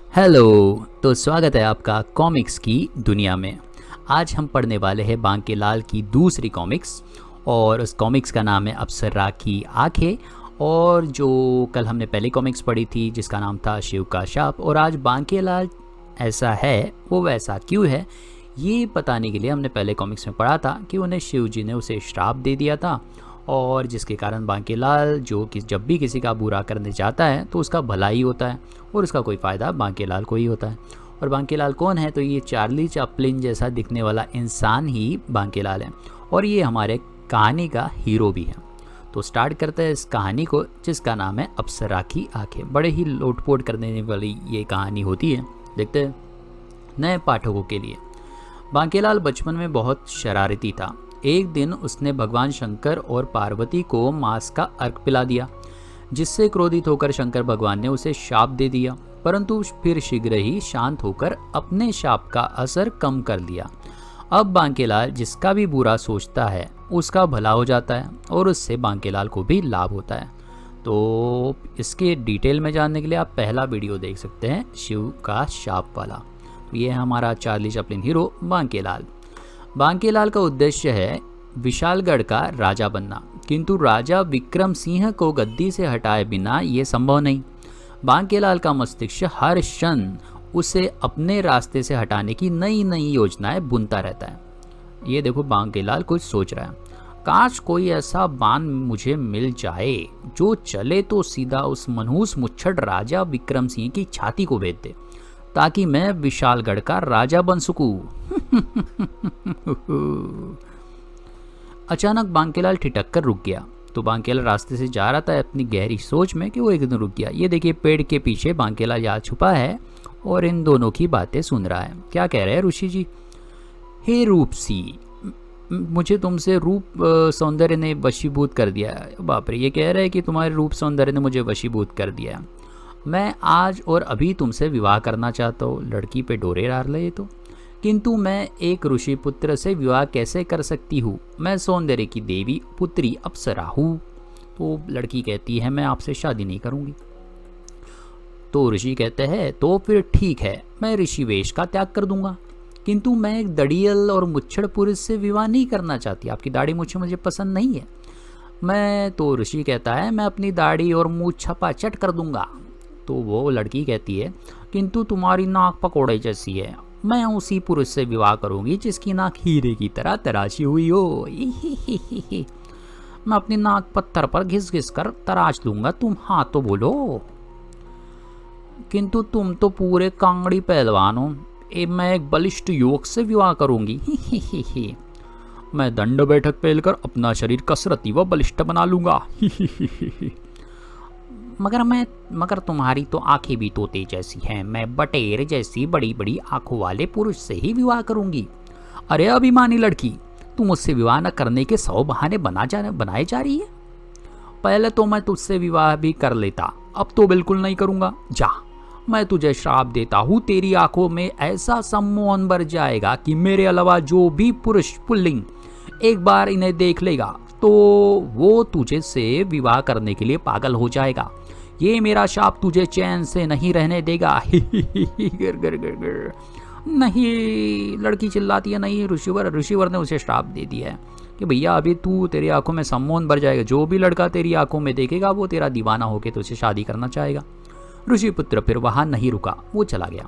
Hello. तो स्वागत है आपका कॉमिक्स की दुनिया में। आज हम पढ़ने वाले हैं बांकेलाल की दूसरी कॉमिक्स और उस कॉमिक्स का नाम है अप्सरा की आंखें। और जो कल हमने पहली कॉमिक्स पढ़ी थी जिसका नाम था शिव का शाप, और आज बांकेलाल ऐसा है वो वैसा क्यों है ये बताने के लिए हमने पहले कॉमिक्स में पढ़ा था कि उन्हें शिव जी ने उसे श्राप दे दिया था, और जिसके कारण बांकेलाल जो कि जब भी किसी का बुरा करने जाता है तो उसका भला ही होता है और उसका कोई फ़ायदा बांकेलाल को ही होता है। और बांकेलाल कौन है? तो ये चार्ली चैपलिन जैसा दिखने वाला इंसान ही बांकेलाल है, और ये हमारे कहानी का हीरो भी है। तो स्टार्ट करते हैं इस कहानी को जिसका नाम है अप्सरा की आंखें। बड़े ही लोटपोट करने वाली ये कहानी होती है। देखते हैं नए पाठकों के लिए। बांकेलाल बचपन में बहुत शरारती था। एक दिन उसने भगवान शंकर और पार्वती को मांस का अर्घ पिला दिया, जिससे क्रोधित होकर शंकर भगवान ने उसे शाप दे दिया, परंतु फिर शीघ्र ही शांत होकर अपने शाप का असर कम कर लिया। अब बांकेलाल जिसका भी बुरा सोचता है उसका भला हो जाता है और उससे बांकेलाल को भी लाभ होता है। तो इसके डिटेल में जानने के लिए आप पहला वीडियो देख सकते हैं, शिव का शाप वाला। तो ये है हमारा Charlie Chaplin hero Bankelal. Bankelal का उद्देश्य है विशालगढ़ का राजा बनना, किंतु राजा विक्रम सिंह को गद्दी से हटाए बिना ये संभव नहीं। बांकेलाल का मस्तिष्क हर क्षण उसे अपने रास्ते से हटाने की नई नई योजनाएं बुनता रहता है। ये देखो बांकेलाल कुछ सोच रहा है। काश कोई ऐसा बाण मुझे मिल जाए जो चले तो सीधा उस मनहूस मुच्छड़ राजा विक्रम सिंह की छाती को भेद दे, ताकि मैं विशालगढ़ का राजा बन सकूं। अचानक बांकेलाल ठिठक कर रुक गया। तो बांकेलाल रास्ते से जा रहा था अपनी गहरी सोच में कि वो एकदम रुक गया। ये देखिए पेड़ के पीछे बांकेलाल यहाँ छुपा है और इन दोनों की बातें सुन रहा है। क्या कह रहे हैं ऋषि जी? हे रूपसी, मुझे तुमसे रूप सौंदर्य ने वशीभूत कर दिया है। बाप रे, ये कह रहे हैं कि तुम्हारे रूप सौंदर्य ने मुझे वशीभूत कर दिया है। मैं आज और अभी तुमसे विवाह करना चाहता हूँ। लड़की पे डोरे डाल रहे तो, किंतु मैं एक ऋषि पुत्र से विवाह कैसे कर सकती हूँ? मैं सौंदर्य की देवी पुत्री अप्सरा हूँ। तो लड़की कहती है मैं आपसे शादी नहीं करूँगी। तो ऋषि कहते हैं तो फिर ठीक है, मैं ऋषि वेश का त्याग कर दूंगा, किंतु मैं एक दड़ियल और मुच्छड़ पुरुष से विवाह नहीं करना चाहती। आपकी दाढ़ी मूछें मुझे पसंद नहीं है। मैं तो ऋषि कहता है मैं अपनी दाढ़ी और मूछ छपाचट कर दूंगा। तो वो लड़की कहती है किंतु तुम्हारी नाक पकौड़े जैसी है। मैं उसी पुरुष से विवाह करूंगी जिसकी नाक हीरे की तरह तराशी हुई हो। मैं अपनी नाक पत्थर पर घिस घिस कर तराश लूंगा, तुम हाँ तो बोलो। किंतु तुम तो पूरे कांगड़ी पहलवान हो। मैं एक बलिष्ठ युवक से विवाह करूंगी। मैं दंड बैठक पहनकर अपना शरीर कसरती व बलिष्ठ बना लूंगा। मगर तुम्हारी तो आंखें भी तोते जैसी हैं। मैं बटेर जैसी बड़ी बड़ी आंखों वाले पुरुष से ही विवाह करूंगी। अरे अभिमानी लड़की, तुम मुझसे विवाह न करने के 100 बहाने बनाए जा रही है। पहले तो मैं तुझसे विवाह भी कर लेता, अब तो बिल्कुल नहीं करूंगा। जा, मैं तुझे श्राप देता हूँ, तेरी आंखों में ऐसा सम्मोहन भर जाएगा कि मेरे अलावा जो भी पुरुष पुल्लिंग एक बार इन्हें देख लेगा तो वो तुझे से विवाह करने के लिए पागल हो जाएगा। ये मेरा शाप तुझे चैन से नहीं रहने देगा। गिर गिर गिर गिर। नहीं, लड़की चिल्लाती है, नहीं ऋषिवर ने उसे श्राप दे दिया है कि भैया अभी तेरी आंखों में सम्मोहन भर जाएगा। जो भी लड़का तेरी आंखों में देखेगा वो तेरा दीवाना होकर तुझसे शादी करना चाहेगा। ऋषिपुत्र फिर वहां नहीं रुका, वो चला गया।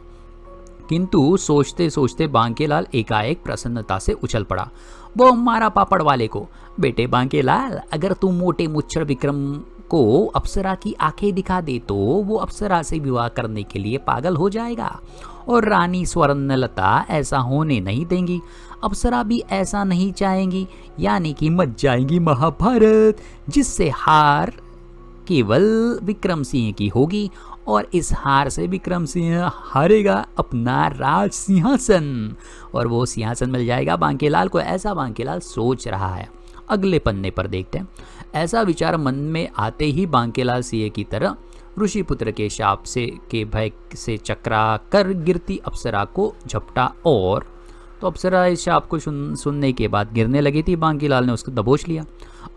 किंतु सोचते सोचते बांकेलाल एकाएक प्रसन्नता से उछल पड़ा। वो मारा पापड़ वाले को। बेटे बांकेलाल, अगर तू मोटे मुच्छड़ विक्रम को अप्सरा की आंखें दिखा दे तो वो अप्सरा से विवाह करने के लिए पागल हो जाएगा, और रानी स्वर्णलता ऐसा होने नहीं देंगी। अप्सरा भी ऐसा नहीं चाहेंगी, यानी कि मच जाएंगी महाभारत, जिससे हार केवल विक्रम सिंह की होगी, और इस हार से विक्रम सिंह हारेगा अपना राज सिंहासन, और वो सिंहासन मिल जाएगा बांकेलाल को। ऐसा बांकेलाल सोच रहा है। अगले पन्ने पर देखते हैं। ऐसा विचार मन में आते ही बांकेलाल सिंह की तरह ऋषिपुत्र के शाप से के भय से चकरा कर गिरती अप्सरा को झपटा, और तो अप्सरा इस शाप को सुनने के बाद गिरने लगी थी। बांकेलाल ने उसको दबोच लिया।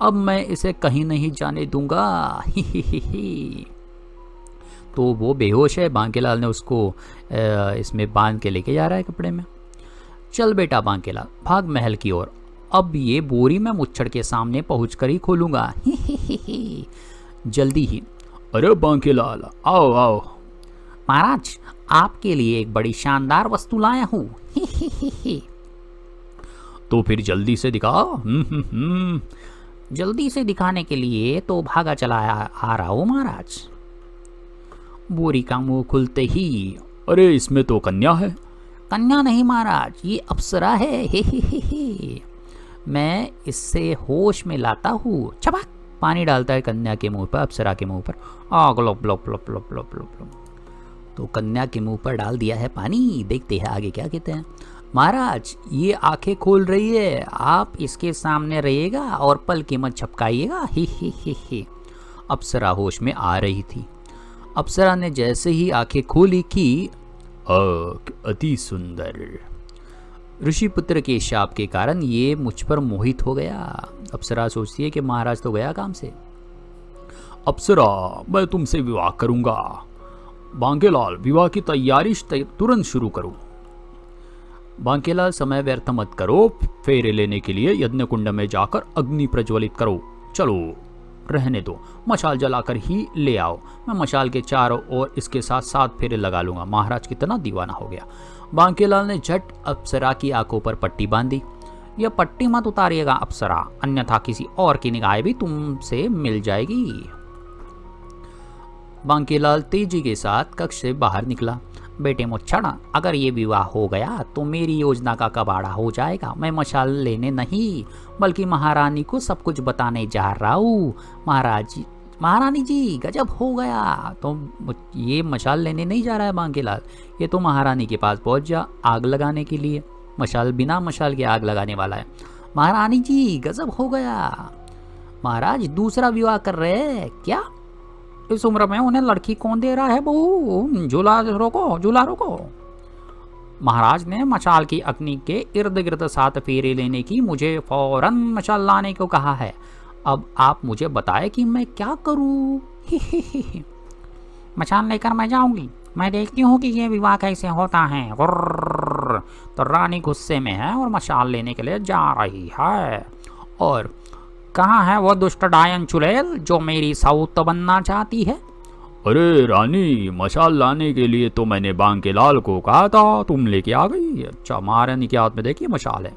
अब मैं इसे कहीं नहीं जाने दूंगा। तो वो बेहोश है। बांकेलाल ने उसको इसमें बांध के लेके जा रहा है कपड़े में। चल बेटा बांकेलाल, भाग महल की ओर। अब ये बोरी मैं मुच्छड़ के सामने पहुँच कर ही खोलूँगा। जल्दी ही। अरे बांकेलाल, आओ आओ। महाराज, आपके लिए एक बड़ी शानदार वस्तु लाया हूँ। तो फिर जल्दी से दिखा। जल्दी से दिखाने के लिए तो भागा चला आ रहा हूँ महाराज। बोरी का मुंह खुलते ही, अरे इसमें तो कन्या है। कन्या नहीं महाराज, ये अप्सरा है। हे। मैं इससे होश में लाता हूँ। छपक पानी डालता है कन्या के मुंह पर, अप्सरा के मुंह पर। आग लोप लोप लोप लोप लोप लोप। तो कन्या के मुंह पर डाल दिया है पानी। देखते हैं आगे क्या कहते हैं। महाराज, ये आंखें खोल रही है, आप इसके सामने रहिएगा और पल की मत झपकाइएगा। ही। अप्सरा होश में आ रही थी। अप्सरा ने जैसे ही आंखें खोली कि अति सुंदर। ऋषिपुत्र के शाप के कारण ये मुझ पर मोहित हो गया। अप्सरा सोचती है कि महाराज तो गया काम से। अप्सरा, मैं तुमसे विवाह करूंगा। बांकेलाल, विवाह की तैयारी तुरंत शुरू करो। बांकेलाल, समय व्यर्थ मत करो, फेरे लेने के लिए यज्ञ कुंड में जाकर अग्नि प्रज्वलित करो। चलो, रहने दो, मशाल जलाकर ही ले आओ। मैं मशाल के चारों ओर इसके साथ 7 फेरे लगा लूंगा। महाराज कितना दीवाना हो गया। बांकेलाल ने झट अप्सरा की आंखों पर पट्टी बांधी। यह पट्टी मत उतारिएगा अप्सरा, अन्यथा किसी और की निगाह भी तुमसे मिल जाएगी। बांकेलाल तेजी के साथ कक्ष से बाहर निकला। बेटे मुच्छड़, अगर ये विवाह हो गया तो मेरी योजना का कबाड़ा हो जाएगा। मैं मशाल लेने नहीं बल्कि महारानी को सब कुछ बताने जा रहा हूँ। महारानी जी, गजब हो गया। तो ये मशाल लेने नहीं जा रहा है बांकेलाल, ये तो महारानी के पास पहुँच जा आग लगाने के लिए। मशाल बिना मशाल के आग लगाने वाला है। महारानी जी, गजब हो गया। महाराज, दूसरा विवाह कर रहे हैं क्या? इस उम्र में उन्हें लड़की कौन दे रहा है बहू? झूला रोको। महाराज ने मशाल की अग्नि के इर्द गिर्द 7 फेरे लेने की मुझे फौरन मशाल लाने को कहा है। अब आप मुझे बताएं कि मैं क्या करूं? मशाल लेकर मैं जाऊंगी, मैं देखती हूँ कि ये विवाह कैसे होता है। तो रानी गुस्से में है और मशाल लेने के लिए जा रही है। और कहाँ है वो दुष्ट डायन चुड़ैल जो मेरी सौत बनना चाहती है? अरे रानी, मशाल लाने के लिए तो मैंने बांकेलाल को कहा था, तुम लेके आ गई। अच्छा, महारानी के हाथ में देखिए मशाल है।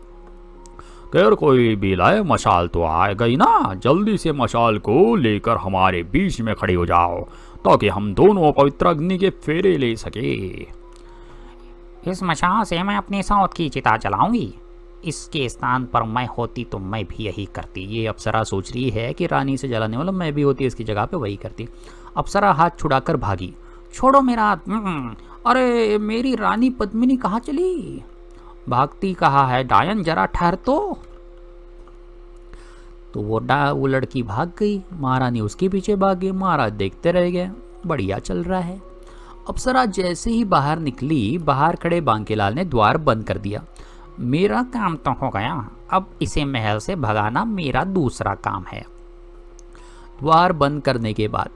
खैर कोई भी लाए, मशाल तो आ गई ना। जल्दी से मशाल को लेकर हमारे बीच में खड़े हो जाओ ताकि हम दोनों पवित्र अग्नि के फेरे ले सके। इस मशाल से मैं अपनी सौत की चिता जलाऊंगी। इसके स्थान पर मैं होती तो मैं भी यही करती। ये अप्सरा सोच रही है कि रानी से जलाने वाला मैं भी होती, इसकी जगह पे वही करती। अप्सरा हाथ छुड़ाकर भागी। छोड़ो मेरा हाथ। अरे मेरी रानी पद्मिनी कहाँ चली? भागती कहा है डायन, जरा ठहर तो वो लड़की भाग गई। महारानी उसके पीछे भाग गई। महाराज देखते रह गए। बढ़िया चल रहा है। अप्सरा जैसे ही बाहर निकली, बाहर खड़े बांकेलाल ने द्वार बंद कर दिया। मेरा काम तो हो गया, अब इसे महल से भगाना मेरा दूसरा काम है। द्वार बंद करने के बाद,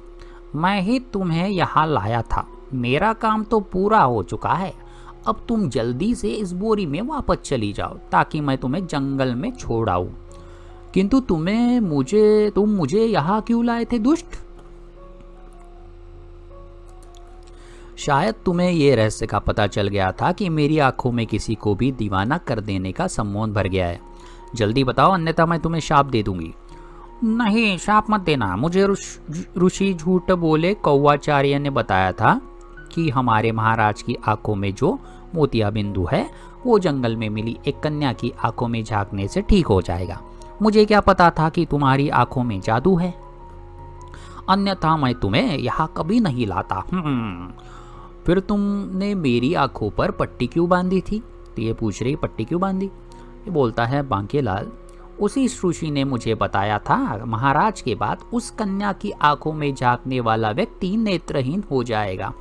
मैं ही तुम्हें यहाँ लाया था, मेरा काम तो पूरा हो चुका है। अब तुम जल्दी से इस बोरी में वापस चली जाओ ताकि मैं तुम्हें जंगल में छोड़ आऊं। किंतु तुम मुझे यहाँ क्यों लाए थे दुष्ट? शायद तुम्हें ये रहस्य का पता चल गया था कि मेरी आंखों में किसी को भी दीवाना कर देने का सम्मोहन भर गया है। जल्दी बताओ, अन्यथा मैं तुम्हें शाप दे दूंगी। नहीं, शाप मत देना। मुझे ऋषि झूठ बोले कौवाचार्य ने बताया था कि हमारे महाराज की आंखों में जो मोतिया बिंदु है वो जंगल में मिली एक कन्या की आंखों में झांकने से ठीक हो जाएगा। मुझे क्या पता था कि तुम्हारी आंखों में जादू है, अन्यथा मैं तुम्हें यहाँ कभी नहीं लाता। फिर तुमने मेरी आंखों पर पट्टी क्यों बांधी थी? तो ये पूछ रही पट्टी क्यों बांधी। ये बोलता है बांकेलाल, उसी ऋषि ने मुझे बताया था महाराज के बाद उस कन्या की आंखों में झांकने वाला व्यक्ति नेत्रहीन हो जाएगा।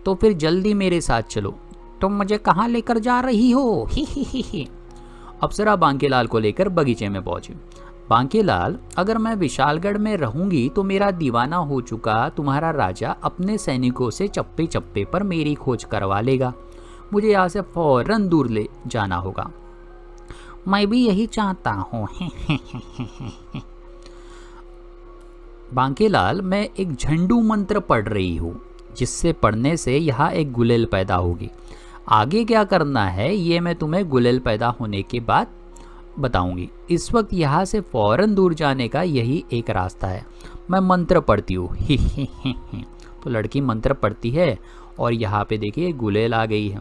तो फिर जल्दी मेरे साथ चलो। तुम मुझे कहाँ लेकर जा रही हो? अप्सरा बांकेलाल को लेकर बगीचे में पहुंची। बांकेलाल, अगर मैं विशालगढ़ में रहूंगी तो मेरा दीवाना हो चुका तुम्हारा राजा अपने सैनिकों से चप्पे चप्पे पर मेरी खोज करवा लेगा। मुझे यहाँ से फौरन दूर ले जाना होगा। मैं भी यही चाहता हूँ। बांकेलाल, मैं एक झंडू मंत्र पढ़ रही हूँ, जिससे पढ़ने से यहाँ एक गुलेल पैदा होगी। आगे क्या करना है ये मैं तुम्हें गुलेल पैदा होने के बाद बताऊंगी। इस वक्त यहाँ से फौरन दूर जाने का यही एक रास्ता है। मैं मंत्र पढ़ती हूँ। तो लड़की मंत्र पढ़ती है और यहाँ पे देखिए गुलेल आ गई है।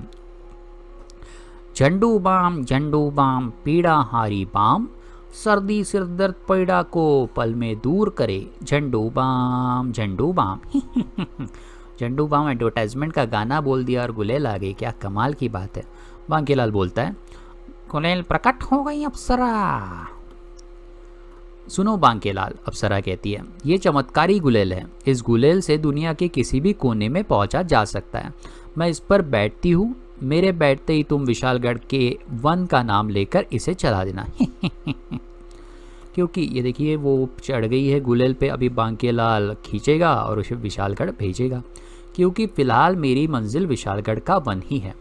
झंडू बाम पीड़ा हारी बाम, सर्दी सिर दर्द पीड़ा को पल में दूर करे। झंडू बाम झंडू बाम। झंडू बाम एडवर्टाइजमेंट का गाना बोल दिया और गुलेल आ गई। क्या कमाल की बात है। बांकेलाल बोलता है, गुलेल प्रकट हो गई अप्सरा। सुनो बांकेलाल, अप्सरा कहती है, ये चमत्कारी गुलेल है। इस गुलेल से दुनिया के किसी भी कोने में पहुंचा जा सकता है। मैं इस पर बैठती हूँ, मेरे बैठते ही तुम विशालगढ़ के वन का नाम लेकर इसे चला देना। क्योंकि ये देखिए वो चढ़ गई है गुलेल पे। अभी बांकेलाल खींचेगा और उसे विशालगढ़ भेजेगा, क्योंकि फिलहाल मेरी मंजिल विशालगढ़ का वन ही है।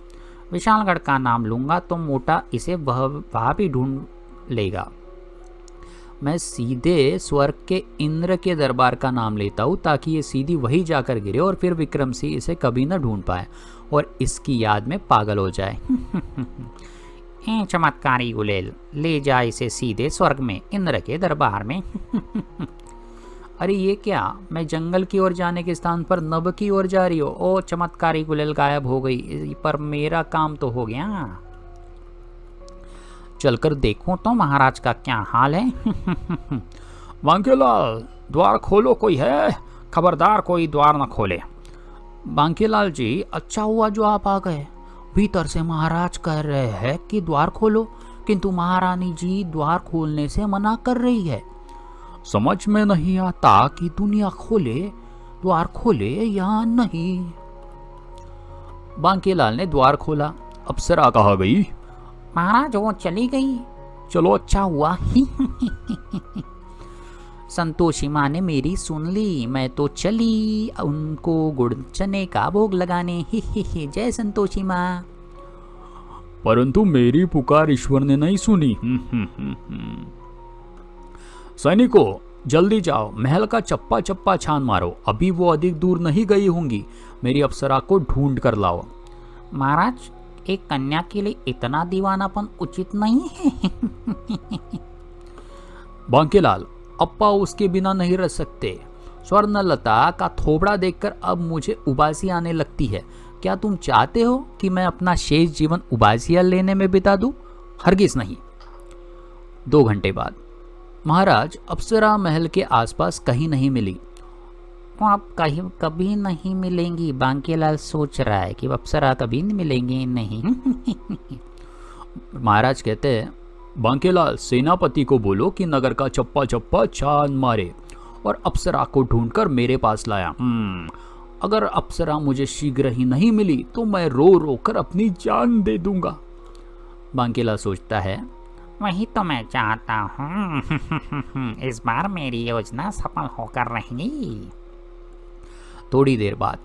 विशालगढ़ का नाम लूँगा तो मोटा इसे वहाँ भी ढूंढ लेगा। मैं सीधे स्वर्ग के इंद्र के दरबार का नाम लेता हूँ, ताकि ये सीधी वही जाकर गिरे और फिर विक्रम सिंह इसे कभी न ढूंढ पाए और इसकी याद में पागल हो जाए। चमत्कारी गुलेल, ले जा इसे सीधे स्वर्ग में, इंद्र के दरबार में। अरे ये क्या, मैं जंगल की ओर जाने के स्थान पर नभ की ओर जा रही हूँ। ओ चमत्कारी गुलेल गायब हो गई, पर मेरा काम तो हो गया। चलकर देखूं तो महाराज का क्या हाल है। बांकेलाल, द्वार खोलो, कोई है? खबरदार कोई द्वार न खोले। बांकेलाल जी, अच्छा हुआ जो आप आ गए। भीतर से महाराज कह रहे हैं कि द्वार खोलो, किंतु महारानी जी द्वार खोलने से मना कर रही है। समझ में नहीं आता कि दुनिया खोले, द्वार खोले या नहीं। बांकेलाल ने द्वार खोला। अप्सरा कहाँ गई? महाराज वो चली गई। चलो अच्छा हुआ। संतोषी माँ ने मेरी सुन ली, मैं तो चली उनको गुड़ चने का भोग लगाने। जय संतोषी माँ। परंतु मेरी पुकार ईश्वर ने नहीं सुनी। सैनिकों, जल्दी जाओ, महल का चप्पा चप्पा छान मारो। अभी वो अधिक दूर नहीं गई होंगी। मेरी अप्सरा को ढूंढ कर लाओ। महाराज, एक कन्या के लिए इतना दीवानापन उचित नहीं है। बांकेलाल, अप्पा उसके बिना नहीं रह सकते। स्वर्णलता का थोबड़ा देखकर अब मुझे उबासी आने लगती है। क्या तुम चाहते हो कि मैं अपना शेष जीवन उबासियां लेने में बिता दूं? हरगिज नहीं। 2 घंटे बाद। महाराज, अप्सरा महल के आसपास कहीं नहीं मिली। तो आप कहीं कभी नहीं मिलेंगी। बांकेलाल सोच रहा है कि अप्सरा कभी नहीं मिलेंगी। नहीं। महाराज कहते हैं, बांकेलाल, सेनापति को बोलो कि नगर का चप्पा चप्पा छान मारे और अप्सरा को ढूंढकर मेरे पास लाया। अगर अप्सरा मुझे शीघ्र ही नहीं मिली तो मैं रो रो कर अपनी जान दे दूंगा। बांकेलाल सोचता है, वही तो मैं चाहता हूँ। इस बार मेरी योजना सफल होकर रहेगी। थोड़ी देर बाद।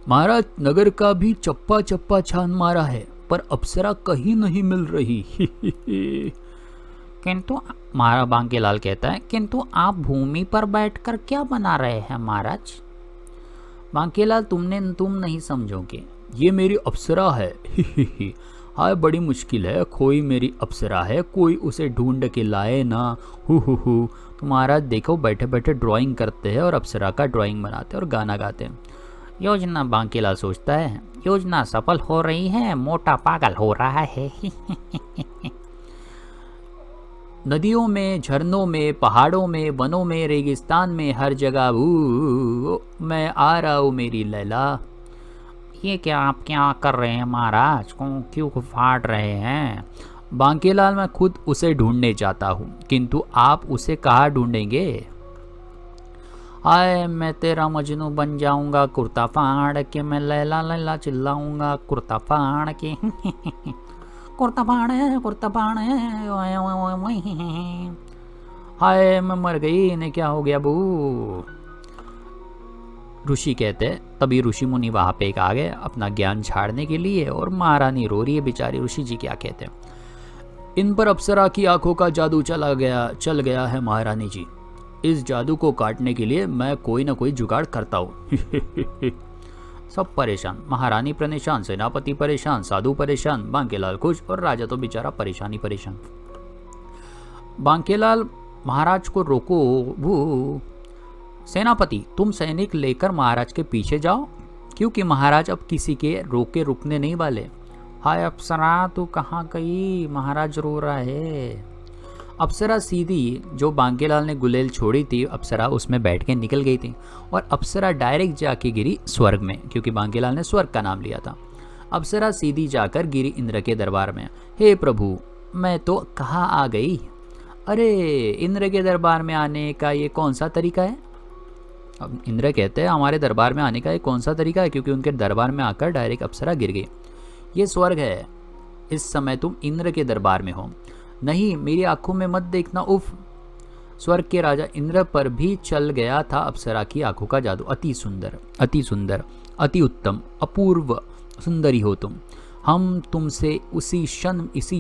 महाराज, नगर का भी चप्पा चप्पा छान मारा है, पर अप्सरा कहीं नहीं मिल रही। किंतु महाराज, बांकेलाल कहता है, किंतु आप भूमि पर बैठकर क्या बना रहे हैं महाराज? बांकेलाल, तुम नहीं समझोगे। ये मेरी अप्सरा है। हाय, बड़ी मुश्किल है। कोई मेरी अप्सरा है, कोई उसे ढूंढ के लाए ना। हु। तो महाराज देखो, बैठे बैठे ड्राइंग करते हैं और अप्सरा का ड्राइंग बनाते हैं और गाना गाते हैं। योजना, बांकेलाल सोचता है, योजना सफल हो रही है, मोटा पागल हो रहा है। नदियों में, झरनों में, पहाड़ों में, वनों में, रेगिस्तान में, हर जगह मैं आ रहा हूँ मेरी लैला। ये क्या, आप क्या कर रहे हैं महाराज? क्यों फाड़ रहे हैं? बांकेलाल, मैं खुद उसे ढूंढने जाता हूँ, किंतु आप उसे कहाँ ढूंढेंगे? आए, मैं तेरा मजनू बन जाऊंगा, कुर्ता फाड़ के मैं लैला लैला चिल्लाऊंगा, कुर्ता फाड़ के। कुर्ता फाड़ है, कुर्ता फाड़ है। हाय मैं मर गई, इन्हें क्या हो गया बू। ऋषि कहते हैं, तभी ऋषि मुनि वहां पे एक आ गए अपना ज्ञान झाड़ने के लिए, और महारानी रो रही है बेचारी। ऋषि जी क्या कहते हैं, इन पर अप्सरा की आंखों का जादू चल गया है महारानी जी। इस जादू को काटने के लिए मैं कोई ना कोई जुगाड़ करता हूँ। सब परेशान, महारानी परेशान, सेनापति परेशान, साधु परेशान, बांकेलाल खुश, और राजा तो बेचारा परेशान ही परेशान। बांकेलाल, महाराज को रोको भू। सेनापति, तुम सैनिक लेकर महाराज के पीछे जाओ, क्योंकि महाराज अब किसी के रोके रुकने नहीं वाले। हाय अप्सरा, तू कहाँ गई, महाराज रो रहा है। अप्सरा सीधी, जो बांकेलाल ने गुलेल छोड़ी थी, अप्सरा उसमें बैठ के निकल गई थी, और अप्सरा डायरेक्ट जाके गिरी स्वर्ग में, क्योंकि बांकेलाल ने स्वर्ग का नाम लिया था। अप्सरा सीधी जाकर गिरी इंद्र के दरबार में। हे प्रभु, मैं तो कहाँ आ गई। अरे, इंद्र के दरबार में आने का ये कौन सा तरीका है। अब इंद्र कहते हैं, हमारे दरबार में आने का ये कौन सा तरीका है, क्योंकि उनके दरबार में आकर डायरेक्ट अप्सरा गिर गई। ये स्वर्ग है, इस समय तुम इंद्र के दरबार में हो। नहीं, मेरी आंखों में मत देखना, उफ। स्वर्ग के राजा इंद्र पर भी चल गया था अप्सरा की आंखों का जादू। अति सुंदर, अति सुंदर, अति उत्तम, अपूर्व सुंदरी हो तुम। हम तुमसे इसी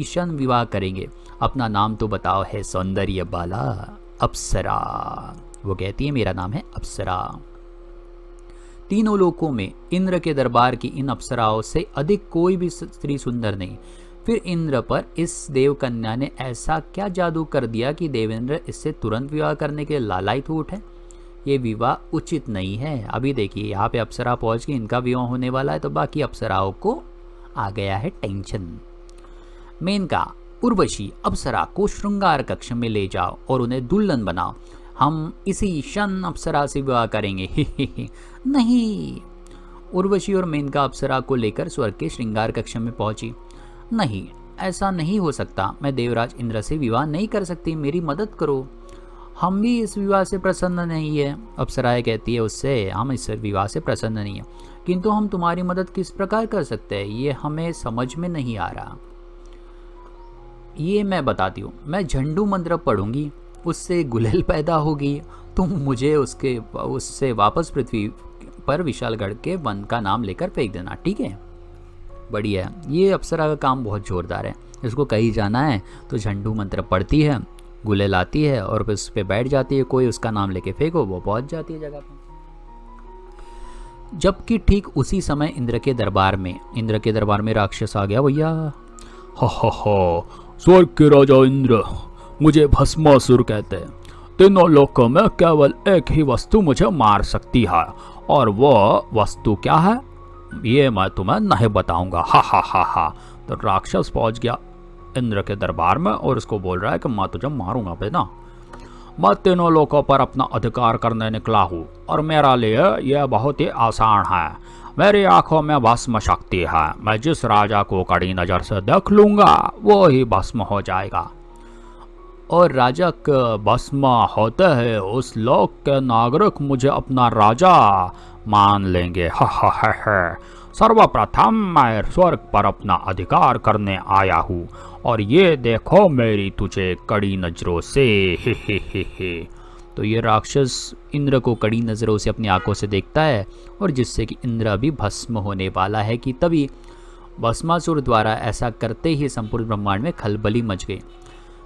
क्षण विवाह करेंगे। अपना नाम तो बताओ। है सौंदर्य बाला। अप्सरा। वो कहती है, मेरा नाम है अप्सरा। तीनों लोकों में इंद्र के दरबार की इन अप्सराओं से अधिक कोई भी स्त्री सुंदर नहीं। फिर इंद्र पर इस देव कन्या ने ऐसा क्या जादू कर दिया कि देवेंद्र इससे तुरंत विवाह करने के लालायित हो उठे। ये विवाह उचित नहीं है। अभी देखिए, यहाँ पे अप्सरा पहुंच के इनका विवाह होने वाला है, तो बाकी अप्सराओं को आ गया है टेंशन। मेनका, उर्वशी, अप्सरा को श्रृंगार कक्ष में ले जाओ और उन्हें दुल्हन बनाओ। हम इसी क्षण अप्सरा से विवाह करेंगे। नहीं। उर्वशी और मेनका अप्सरा को लेकर स्वर्ग के श्रृंगार कक्ष में पहुंची। नहीं, ऐसा नहीं हो सकता। मैं देवराज इंद्र से विवाह नहीं कर सकती, मेरी मदद करो। हम भी इस विवाह से प्रसन्न नहीं है। अप्सराएं कहती है उससे, हम इस विवाह से प्रसन्न नहीं है, किंतु हम तुम्हारी मदद किस प्रकार कर सकते हैं, ये हमें समझ में नहीं आ रहा। ये मैं बताती हूँ। मैं झंडू मंत्र पढ़ूंगी, उससे गुलेल पैदा होगी। तुम मुझे उससे वापस पृथ्वी पर विशालगढ़ के वन का नाम लेकर फेंक देना, ठीक है। बढ़िया है। ये अप्सरा का काम बहुत जोरदार है। इसको कहीं जाना है तो झंडू मंत्र पढ़ती है, गुलेल आती है और फिर उस पर बैठ जाती है। कोई उसका नाम लेके फेंको, वो पहुंच जाती है जगह पर। जबकि ठीक उसी समय इंद्र के दरबार में राक्षस आ गया। भैया, हा, स्वर्ग के राजा इंद्र, मुझे भस्मासुर कहते हैं। तीनों लोकों में केवल एक ही वस्तु मुझे मार सकती है, और वो वस्तु क्या है ये मैं तुम्हें नहीं बताऊंगा। हा। तो राक्षस पहुंच गया इंद्र के दरबार में और उसको बोल रहा है कि मैं तुझे मारूंगा बेटा। मैं तीनों लोकों पर अपना अधिकार करने निकला हूँ, और मेरा लिए यह बहुत ही आसान है। मेरी आंखों में भस्म शक्ति है। मैं जिस राजा को कड़ी नजर से देख लूंगा वो ही भस्म हो जाएगा, और राजा के भस्म होते हैं उस लोक के नागरिक मुझे अपना राजा मान लेंगे। हा। सर्वप्रथम मैं स्वर्ग पर अपना अधिकार करने आया हूँ, और ये देखो मेरी तुझे कड़ी नजरों से। हे। तो ये राक्षस इंद्र को कड़ी नजरों से अपनी आंखों से देखता है, और जिससे कि इंद्र अभी भस्म होने वाला है कि तभी भस्मासुर द्वारा ऐसा करते ही संपूर्ण ब्रह्मांड में खलबली मच गई।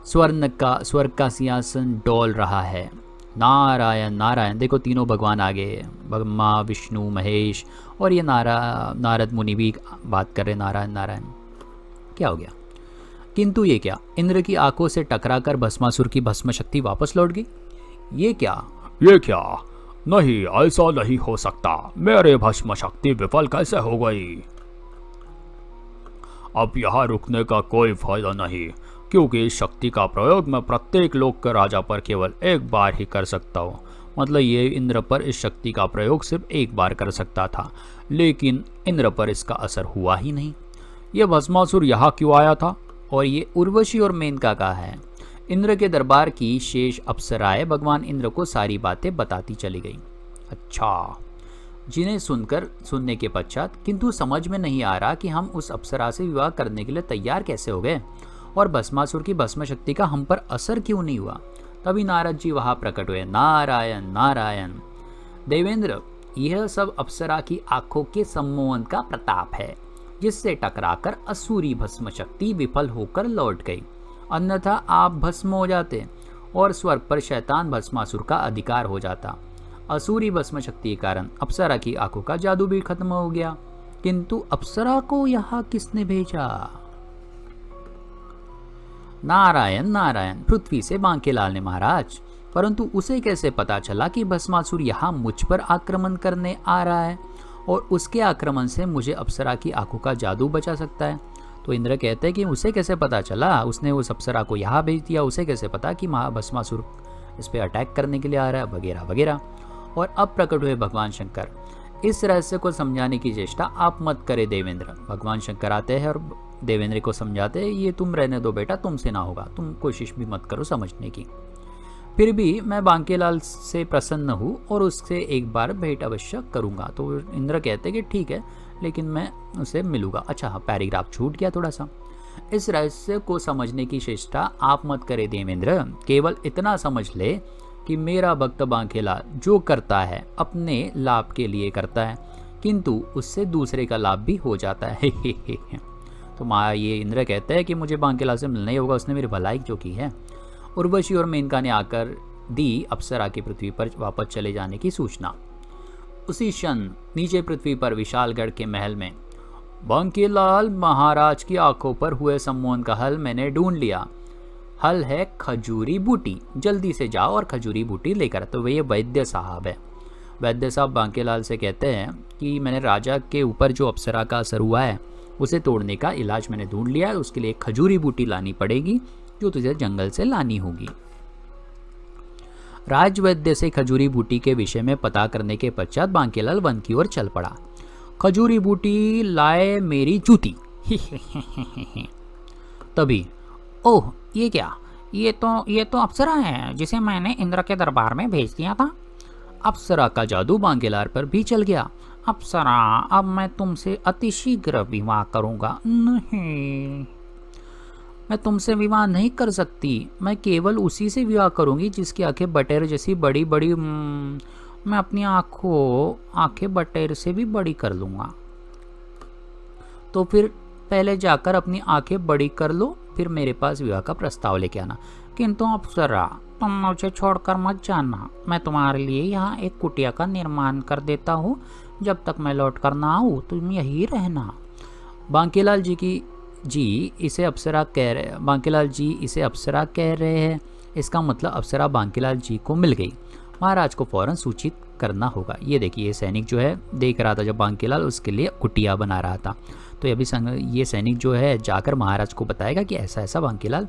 स्वर्ग का सिंहासन डोल रहा है। नारायण नारायण। देखो, तीनों भगवान आ गए, ब्रह्मा, विष्णु, महेश, और ये नारद मुनि भी बात कर रहे, नारायण नारायण। क्या हो गया? किंतु ये क्या, इंद्र की आंखों से टकराकर भस्मासुर की भस्म शक्ति वापस लौट गई। ये क्या? नहीं, ऐसा नहीं हो सकता। मेरे भस्म शक्ति विफल कैसे हो गई? अब यहाँ रुकने का कोई फायदा नहीं, क्योंकि इस शक्ति का प्रयोग मैं प्रत्येक लोक के राजा पर केवल एक बार ही कर सकता हूँ। मतलब ये इंद्र पर इस शक्ति का प्रयोग सिर्फ एक बार कर सकता था, लेकिन इंद्र पर इसका असर हुआ ही नहीं। यह भस्मासुर यहाँ क्यों आया था, और ये उर्वशी और मेनका का है। इंद्र के दरबार की शेष अप्सराएं भगवान इंद्र को सारी बातें बताती चली गई। अच्छा, जिन्हें सुनने के पश्चात किंतु समझ में नहीं आ रहा कि हम उस अप्सरा से विवाह करने के लिए तैयार कैसे हो गए, और भस्मासुर की भस्म शक्ति का हम पर असर क्यों नहीं हुआ। तभी नारद जी वहां प्रकट हुए। नारायण नारायण। देवेंद्र, यह सब अप्सरा की आंखों के सम्मोहन का प्रताप है, जिससे टकराकर असुरी भस्म शक्ति विफल होकर लौट गई, अन्यथा आप भस्म हो जाते और स्वर्ग पर शैतान भस्मासुर का अधिकार हो जाता। असुरी भस्म शक्ति के कारण अप्सरा की आंखों का जादू भी खत्म हो गया। किंतु अप्सरा को यहाँ किसने भेजा? नारायण नारायण। पृथ्वी से बांकेलाल ने महाराज, परंतु उसे कैसे पता चला कि भस्मासुर यहाँ मुझ पर आक्रमण करने आ रहा है और उसके आक्रमण से मुझे अप्सरा की आंखों का जादू बचा सकता है? तो इंद्र कहते हैं कि उसे कैसे पता चला, उसने उस अप्सरा को यहाँ भेज दिया, उसे कैसे पता कि भस्मासुर इस पर अटैक करने के लिए आ रहा है, वगैरह वगैरह। और अब प्रकट हुए भगवान शंकर। इस रहस्य को समझाने की चेष्टा आप मत करे देवेंद्र। भगवान शंकर आते हैं और देवेंद्र को समझाते हैं, ये तुम रहने दो बेटा, तुमसे ना होगा, तुम कोशिश भी मत करो समझने की। फिर भी मैं बांकेलाल से प्रसन्न हूँ और उससे एक बार भेंट अवश्य करूँगा। तो इंद्र कहते कि ठीक है, लेकिन मैं उसे मिलूंगा। अच्छा हाँ, पैराग्राफ छूट गया थोड़ा सा। इस रहस्य को समझने की चेष्टा आप मत करे देवेंद्र, केवल इतना समझ ले कि मेरा भक्त बांकेलाल जो करता है अपने लाभ के लिए करता है, किंतु उससे दूसरे का लाभ भी हो जाता है। तो ये इंद्र कहते हैं कि मुझे बांकेलाल से मिलना ही होगा, उसने मेरी भलाई जो की है। उर्वशी और मेनका ने आकर दी अप्सरा की पृथ्वी पर वापस चले जाने की सूचना। उसी क्षण नीचे पृथ्वी पर विशालगढ़ के महल में, बांकेलाल महाराज की आंखों पर हुए सम्मोहन का हल मैंने ढूंढ लिया। हल है खजूरी बूटी, जल्दी से जाओ और खजूरी बूटी लेकर। तो ये वैद्य साहब है। वैद्य साहब बांकेलाल से कहते हैं कि मैंने राजा के ऊपर जो अप्सरा का असर हुआ है उसे तोड़ने का इलाज मैंने ढूंढ लिया है, उसके लिए खजूरी बूटी लानी पड़ेगी जो तुझे जंगल से लानी होगी। राजवैद्य से खजूरी बूटी के विषय में पता करने के पश्चात बांकेलाल वन की ओर चल पड़ा। खजूरी बूटी लाए मेरी जूती। तभी, ओह ये क्या, ये तो अप्सरा है जिसे मैंने इंद्र के दरबार में भेज दिया था। अप्सरा का जादू बांकेलाल पर भी चल गया। अप्सरा, अब मैं तुमसे अतिशीघ्र विवाह करूंगा। नहीं, मैं तुमसे विवाह नहीं कर सकती, मैं केवल उसी से विवाह करूंगी जिसकी आंखें बटेर जैसी बड़ी बड़ी। मैं अपनी आंखें बटेर से भी बड़ी कर लूंगा। तो फिर पहले जाकर अपनी आंखें बड़ी कर लो, फिर मेरे पास विवाह का प्रस्ताव लेके आना। किंतु अप्सरा, तुम मुझे छोड़कर मत जाना, मैं तुम्हारे लिए यहाँ एक कुटिया का निर्माण कर देता हूँ। जब तक मैं लौट कर ना आऊँ तुम यही रहना। बांकेलाल जी इसे अप्सरा कह रहे हैं। इसका मतलब अप्सरा बांकेलाल जी को मिल गई। महाराज को फौरन सूचित करना होगा। ये देखिए, ये सैनिक जो है देख रहा था जब बांकेलाल उसके लिए कुटिया बना रहा था। तो ये सैनिक जो है जाकर महाराज को बताएगा कि ऐसा ऐसा बांकेलाल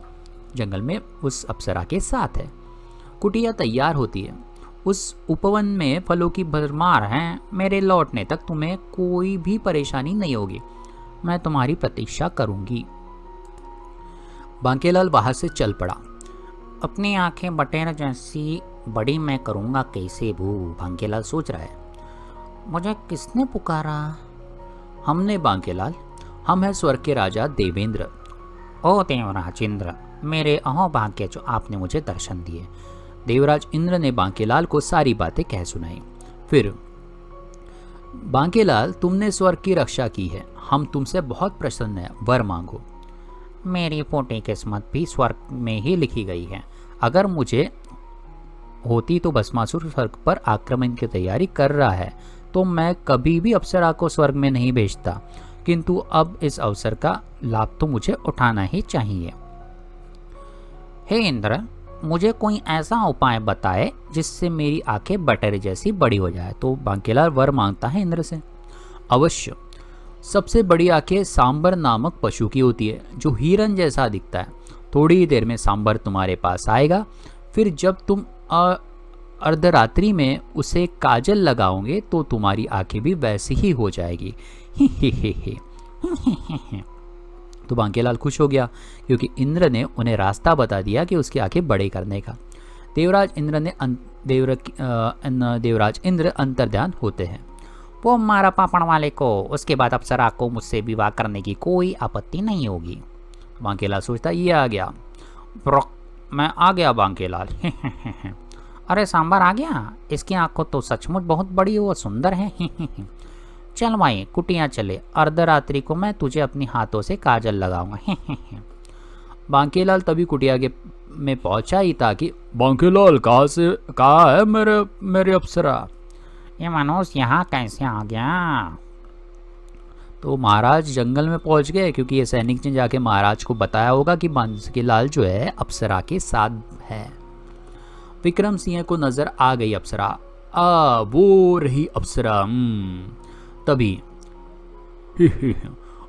जंगल में उस अप्सरा के साथ है। कुटिया तैयार होती है। उस उपवन में फलों की भरमार है। मेरे लौटने तक तुम्हें कोई भी परेशानी नहीं होगी। मैं तुम्हारी प्रतीक्षा करूंगी। बांकेलाल वहां से चल पड़ा। अपनी आंखें बटेर जैसी बड़ी मैं करूंगा कैसे भू, बांकेलाल सोच रहा है। मुझे किसने पुकारा? हमने बांकेलाल, हम हैं स्वर्ग के राजा देवेंद्र। ओ देवराज इंद्र, मेरे अहोभाग्य जो आपने मुझे दर्शन दिए। देवराज इंद्र ने बांकेलाल को सारी बातें कह सुनाई। फिर, बांकेलाल, तुमने स्वर्ग की रक्षा की है, हम तुमसे बहुत प्रसन्न हैं, वर मांगो। मेरी फूटी किस्मत भी स्वर्ग में ही लिखी गई है। अगर मुझे होती तो भस्मासुर स्वर्ग पर आक्रमण की तैयारी कर रहा है तो मैं कभी भी अप्सरा को स्वर्ग में नहीं भेजता, किंतु अब इस अवसर का लाभ तो मुझे उठाना ही चाहिए। हे इंद्र, मुझे कोई ऐसा उपाय बताए जिससे मेरी आंखें बटर जैसी बड़ी हो जाए। तो बांकेलाल वर मांगता है इंद्र से। अवश्य। सबसे बड़ी आंखें सांबर नामक पशु की होती है जो हिरन जैसा दिखता है। थोड़ी ही देर में सांबर तुम्हारे पास आएगा। फिर जब तुम अर्धरात्रि में उसे काजल लगाओगे तो तुम्हारी आंखें भी वैसी ही हो जाएगी। तो बांकेलाल खुश हो गया क्योंकि इंद्र ने उन्हें रास्ता बता दिया कि उसकी आंखें बड़े करने का। देवराज इंद्र अंतर्ध्यान होते हैं। वो मारा पापड़ वाले को, उसके बाद अप्सरा को मुझसे विवाह करने की कोई आपत्ति नहीं होगी। बांकेलाल सोचता ये आ गया। मैं आ गया बांकेलाल। अरे सांबर आ गया, इसकी आंखों तो सचमुच बहुत बड़ी और सुंदर है। चल भाई कुटिया चले, अर्धरात्रि को मैं तुझे अपनी हाथों से काजल लगाऊंगा। बांकेलाल तभी कुटिया के में पहुंचा ही था कि बांकेलाल कहाँ है मेरे मेरे अप्सरा। ये मनुष्य यहाँ कैसे आ गया? तो महाराज जंगल में पहुंच गए, क्योंकि ये सैनिक ने जाके महाराज को बताया होगा कि बांकेलाल जो है अप्सरा के साथ है। विक्रम सिंह को नजर आ गई अप्सरा। वो रही अप्सरा। तभी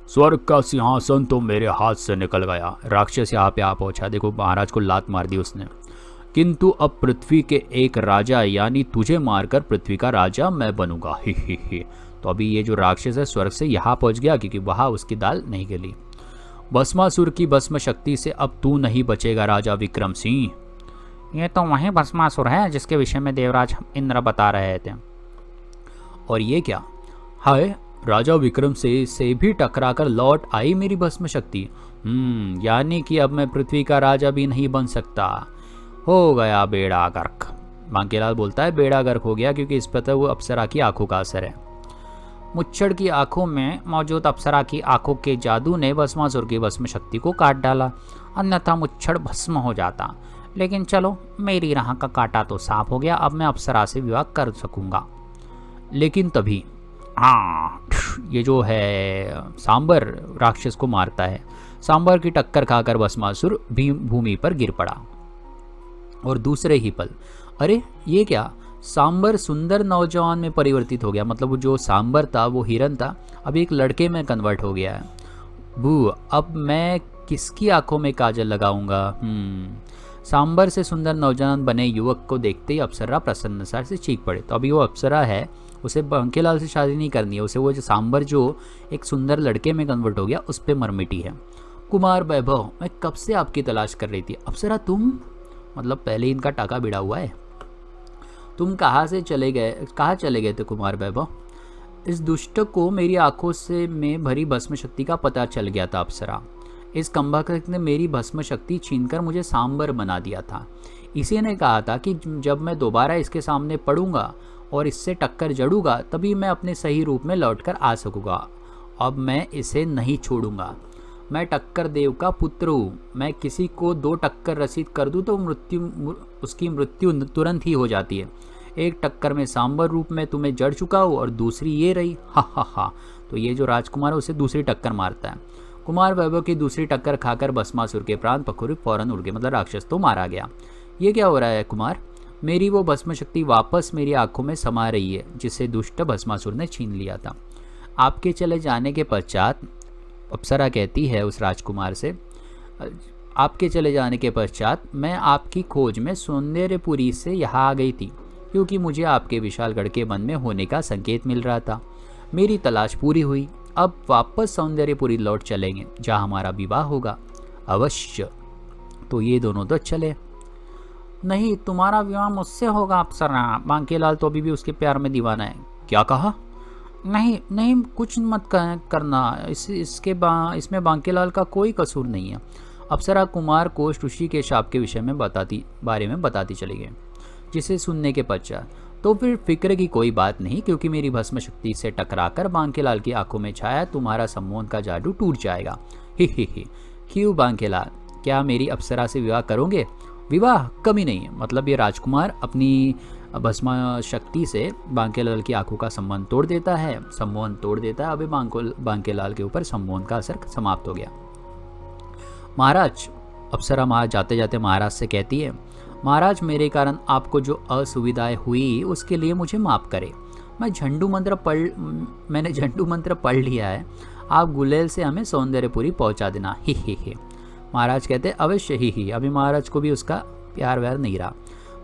स्वर्ग का सिंहासन तो मेरे हाथ से निकल गया। राक्षस यहाँ पे आ पहुंचा। देखो महाराज को लात मार दी उसने। किंतु अब पृथ्वी के एक राजा यानी तुझे मारकर पृथ्वी का राजा मैं बनूंगा। ही। तो अभी ये जो राक्षस है स्वर्ग से यहाँ पहुंच गया, क्योंकि वहां उसकी दाल नहीं गली। भस्मासुर की भस्म शक्ति से अब तू नहीं बचेगा राजा विक्रम सिंह। ये तो वही भस्मासुर है जिसके विषय में देवराज इंद्र बता रहे थे। और ये क्या? हाय, राजा विक्रम से भी टकराकर लौट आई मेरी भस्म शक्ति। यानी कि अब मैं पृथ्वी का राजा भी नहीं बन सकता। हो गया बेड़ा गर्क। बांकेलाल बोलता है बेड़ा गर्क हो गया, क्योंकि इस पर तो वो अप्सरा की आंखों का असर है। मुच्छड़ की आंखों में मौजूद अप्सरा की आंखों के जादू ने भस्मासुर की भस्म शक्ति को काट डाला, अन्यथा मुच्छड़ भस्म हो जाता। लेकिन चलो, मेरी राह का कांटा तो साफ हो गया, अब मैं अप्सरा से विवाह कर सकूंगा। लेकिन तभी ये जो है सांबर राक्षस को मारता है। सांबर की टक्कर खाकर भस्मासुर भूमि पर गिर पड़ा। और दूसरे ही पल, अरे ये क्या, सांबर सुंदर नौजवान में परिवर्तित हो गया। मतलब वो जो सांबर था, वो हिरन था, अब एक लड़के में कन्वर्ट हो गया है। अब मैं किसकी आंखों में काजल लगाऊंगा? सांबर से सुंदर नौजवान बने युवक को देखते ही अप्सरा प्रसन्नता से चीख पड़े। तो अभी वो अप्सरा है, उसे बांकेलाल से शादी नहीं करनी है, उसे वो जो सांबर जो एक सुंदर लड़के में कन्वर्ट हो गया उस पर मरमिटी है। कुमार वैभव, मैं कब से आपकी तलाश कर रही थी। अप्सरा तुम, मतलब पहले इनका टाका भिड़ा हुआ है। तुम कहाँ चले गए थे कुमार वैभव? इस दुष्ट को मेरी आंखों से में भरी भस्म शक्ति का पता चल गया था अप्सरा। इस कंबाकृत ने मेरी भस्म शक्ति छीनकर मुझे सांबर बना दिया था। इसी ने कहा था कि जब मैं दोबारा इसके सामने पड़ूंगा और इससे टक्कर जड़ूंगा तभी मैं अपने सही रूप में लौटकर आ सकूंगा। अब मैं इसे नहीं छोड़ूंगा। मैं टक्कर देव का पुत्र हूँ। मैं किसी को 2 टक्कर रसीद कर दूँ तो उसकी मृत्यु तुरंत ही हो जाती है। एक टक्कर में सांबर रूप में तुम्हें जड़ चुका हूँ और दूसरी ये रही। हा। तो ये जो राजकुमार है उसे दूसरी टक्कर मारता है। कुमार वैभव की दूसरी टक्कर खाकर भस्मासुर के प्राण पखुरे फौरन उड़ गए। मतलब राक्षस तो मारा गया। ये क्या हो रहा है कुमार? मेरी वो भस्म शक्ति वापस मेरी आंखों में समा रही है जिसे दुष्ट भस्मासुर ने छीन लिया था। आपके चले जाने के पश्चात, अप्सरा कहती है उस राजकुमार से, आपके चले जाने के पश्चात मैं आपकी खोज में सौंदर्यपुरी से यहाँ आ गई थी, क्योंकि मुझे आपके विशालगढ़ के वन में होने का संकेत मिल रहा था। मेरी तलाश पूरी हुई। अब वापस सौंदर्यपुरी लौट चलेंगे जहाँ हमारा विवाह होगा। अवश्य। तो ये दोनों तो चले। नहीं, तुम्हारा विवाह मुझसे होगा अप्सरा। बांकेलाल तो अभी भी उसके प्यार में दीवाना है। क्या कहा? नहीं, कुछ मत करना। इसमें बांकेलाल का कोई कसूर नहीं है। अप्सरा कुमार को ऋषि के शाप के विषय में बताती चली गई, जिसे सुनने के पश्चात तो फिर फिक्र की कोई बात नहीं, क्योंकि मेरी भस्म शक्ति से टकराकर बांकेलाल की आंखों में छाया तुम्हारा सम्मोहन का जादू टूट जाएगा। ही। क्यों बांकेलाल, क्या मेरी अप्सरा से विवाह करोगे? विवाह कभी नहीं है। मतलब ये राजकुमार अपनी भस्म शक्ति से बांकेलाल की आंखों का सम्मोहन तोड़ देता है। अभी बांकेलाल के ऊपर सम्मोहन का असर समाप्त हो गया। महाराज, अप्सरा जाते जाते महाराज से कहती है, महाराज मेरे कारण आपको जो असुविधाएं हुई उसके लिए मुझे माफ़ करें। मैंने झंडू मंत्र पढ़ लिया है। आप गुलेल से हमें सौंदर्यपुरी पहुंचा देना। ही। महाराज कहते अवश्य ही। अभी महाराज को भी उसका प्यार व्यार नहीं रहा।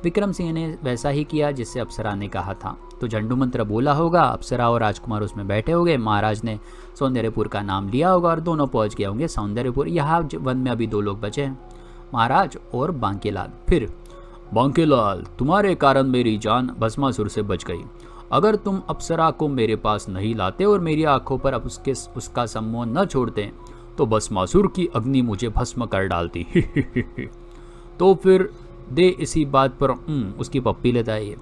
विक्रम सिंह ने वैसा ही किया जिससे अप्सरा ने कहा था। तो झंडू मंत्र बोला होगा, अप्सरा और राजकुमार उसमें बैठे होंगे, महाराज ने सौंदर्यपुर का नाम लिया होगा और दोनों पहुंच गए होंगे सौंदर्यपुर। यहाँ वन में अभी 2 लोग बचे हैं, महाराज और बांकेलाल। फिर बांकेलाल, तुम्हारे कारण मेरी जान भस्मासुर से बच गई। अगर तुम अप्सरा को मेरे पास नहीं लाते और मेरी आंखों पर अब उसका सम्मोहन न छोड़ते तो भस्मासुर की अग्नि मुझे भस्म कर डालती। तो फिर दे इसी बात पर उसकी पप्पी लेता है ये।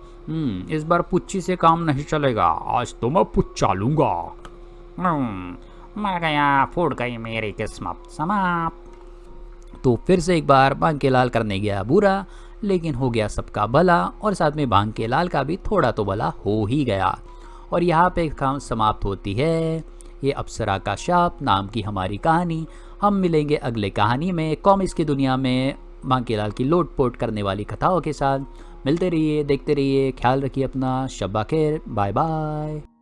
इस बार पुच्ची से काम नहीं चलेगा, आज तो मैं पुच्चा लूंगा। मर गया, फूट गई मेरी किस्मत, समाप्त। तो फिर से एक बार बांकेलाल करने गया बुरा, लेकिन हो गया सबका भला और साथ में बांकेलाल का भी थोड़ा तो भला हो ही गया। और यहाँ पे काम समाप्त होती है ये अप्सरा का शाप नाम की हमारी कहानी। हम मिलेंगे अगले कहानी में कॉमिक्स की दुनिया में बांकेलाल की लोट-पोट करने वाली कथाओं के साथ। मिलते रहिए, देखते रहिए, ख्याल रखिए अपना। शब्बा खैर, बाय बाय।